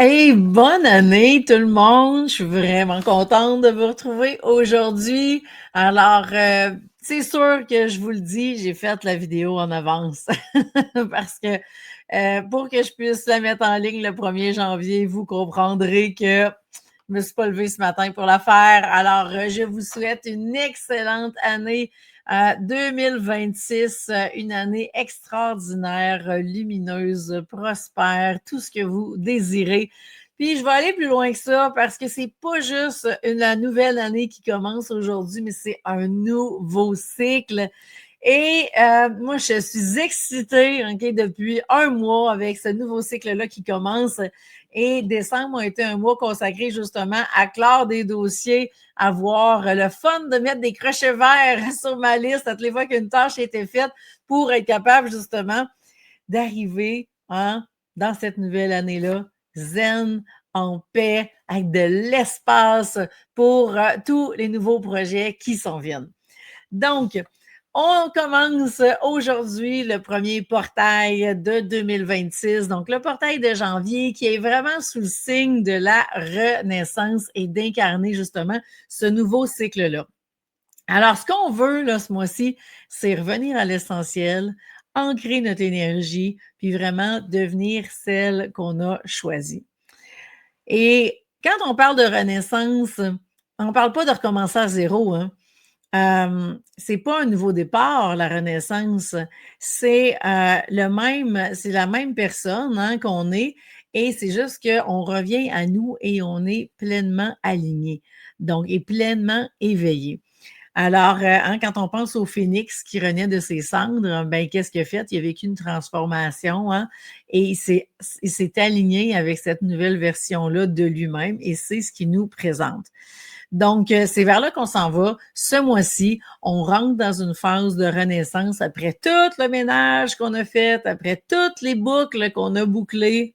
Hey, bonne année tout le monde! Je suis vraiment contente de vous retrouver aujourd'hui. Alors, c'est sûr que je vous le dis, j'ai fait la vidéo en avance parce que pour que je puisse la mettre en ligne le 1er janvier, vous comprendrez que je me suis pas levée ce matin pour la faire. Alors, je vous souhaite une excellente année 2026, une année extraordinaire, lumineuse, prospère, tout ce que vous désirez. Puis je vais aller plus loin que ça parce que c'est pas juste la nouvelle année qui commence aujourd'hui, mais c'est un nouveau cycle. Et moi, je suis excitée depuis un mois avec ce nouveau cycle-là qui commence. Et décembre a été un mois consacré justement à clore des dossiers, à voir le fun de mettre des crochets verts sur ma liste à toutes les fois qu'une tâche a été faite pour être capable justement d'arriver dans cette nouvelle année-là zen, en paix, avec de l'espace pour tous les nouveaux projets qui s'en viennent. Donc, on commence aujourd'hui le premier portail de 2026, donc le portail de janvier qui est vraiment sous le signe de la renaissance et d'incarner justement ce nouveau cycle-là. Alors, ce qu'on veut là, ce mois-ci, c'est revenir à l'essentiel, ancrer notre énergie, puis vraiment devenir celle qu'on a choisie. Et quand on parle de renaissance, on ne parle pas de recommencer à zéro, hein. C'est pas un nouveau départ, la renaissance. C'est c'est la même personne qu'on est, et c'est juste qu'on revient à nous et on est pleinement aligné, donc et pleinement éveillé. Alors, quand on pense au phénix qui renaît de ses cendres, ben qu'est-ce qu'il a fait? Il a vécu une transformation, et il s'est aligné avec cette nouvelle version-là de lui-même, et c'est ce qu'il nous présente. Donc, c'est vers là qu'on s'en va. Ce mois-ci, on rentre dans une phase de renaissance après tout le ménage qu'on a fait, après toutes les boucles qu'on a bouclées,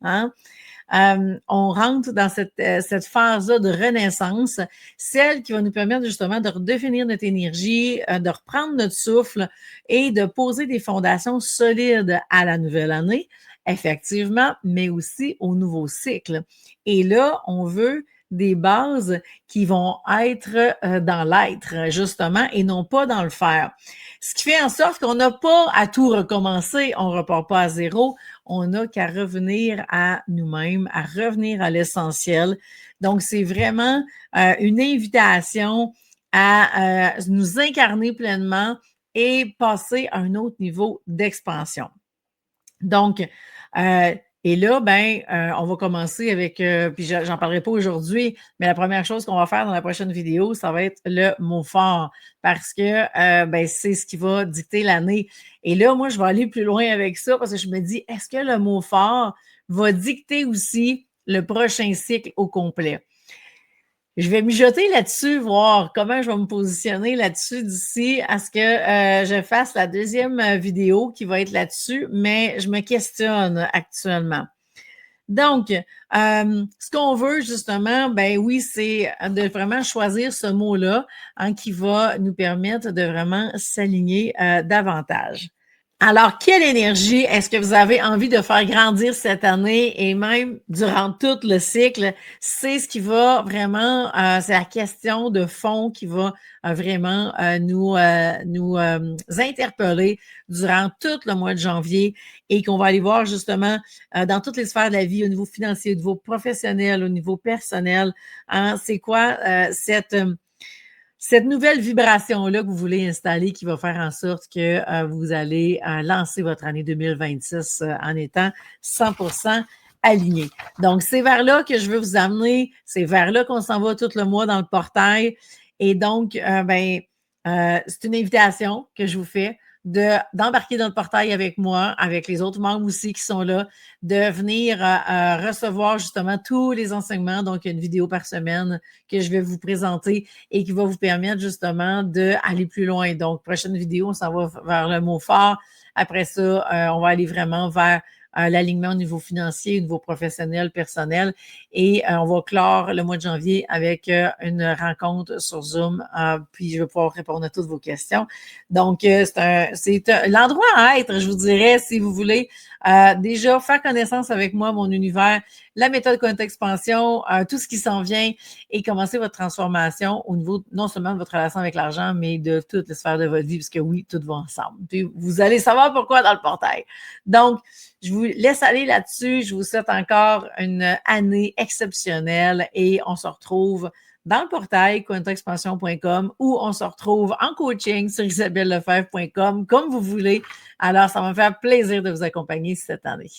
on rentre dans cette phase-là de renaissance, celle qui va nous permettre justement de redéfinir notre énergie, de reprendre notre souffle et de poser des fondations solides à la nouvelle année, effectivement, mais aussi au nouveau cycle. Et là, on veut des bases qui vont être dans l'être, justement, et non pas dans le faire. Ce qui fait en sorte qu'on n'a pas à tout recommencer, on ne repart pas à zéro, on n'a qu'à revenir à nous-mêmes, à revenir à l'essentiel. Donc, c'est vraiment une invitation à nous incarner pleinement et passer à un autre niveau d'expansion. Donc, et là, on va commencer avec, puis j'en parlerai pas aujourd'hui, mais la première chose qu'on va faire dans la prochaine vidéo, ça va être le mot fort, parce que c'est ce qui va dicter l'année. Et là, moi, je vais aller plus loin avec ça, parce que je me dis, est-ce que le mot fort va dicter aussi le prochain cycle au complet? Je vais mijoter là-dessus, voir comment je vais me positionner là-dessus d'ici à ce que je fasse la deuxième vidéo qui va être là-dessus, mais je me questionne actuellement. Donc, ce qu'on veut justement, ben oui, c'est de vraiment choisir ce mot-là qui va nous permettre de vraiment s'aligner davantage. Alors, quelle énergie est-ce que vous avez envie de faire grandir cette année et même durant tout le cycle? C'est ce qui va vraiment, c'est la question de fond qui va vraiment nous interpeller durant tout le mois de janvier, et qu'on va aller voir justement dans toutes les sphères de la vie, au niveau financier, au niveau professionnel, au niveau personnel. C'est quoi cette nouvelle vibration-là que vous voulez installer, qui va faire en sorte que vous allez lancer votre année 2026 en étant 100% aligné. Donc, c'est vers là que je veux vous amener. C'est vers là qu'on s'en va tout le mois dans le portail. Et donc, c'est une invitation que je vous fais d'embarquer dans le portail avec moi, avec les autres membres aussi qui sont là, de venir recevoir justement tous les enseignements. Donc, il y a une vidéo par semaine que je vais vous présenter et qui va vous permettre justement d'aller plus loin. Donc, prochaine vidéo, on s'en va vers le mot fort. Après ça, on va aller vraiment vers l'alignement au niveau financier, au niveau professionnel, personnel. Et on va clore le mois de janvier avec une rencontre sur Zoom. Puis, je vais pouvoir répondre à toutes vos questions. Donc, c'est l'endroit à être, je vous dirais, si vous voulez Déjà, faire connaissance avec moi, mon univers, la méthode Content Expansion, tout ce qui s'en vient et commencer votre transformation au niveau non seulement de votre relation avec l'argent, mais de toutes les sphères de votre vie, parce que oui, tout va ensemble. Puis vous allez savoir pourquoi dans le portail. Donc, je vous laisse aller là-dessus. Je vous souhaite encore une année exceptionnelle et on se retrouve dans le portail quantaexpansion.com ou on se retrouve en coaching sur isabellefebvre.com, comme vous voulez. Alors, ça va me faire plaisir de vous accompagner cette année.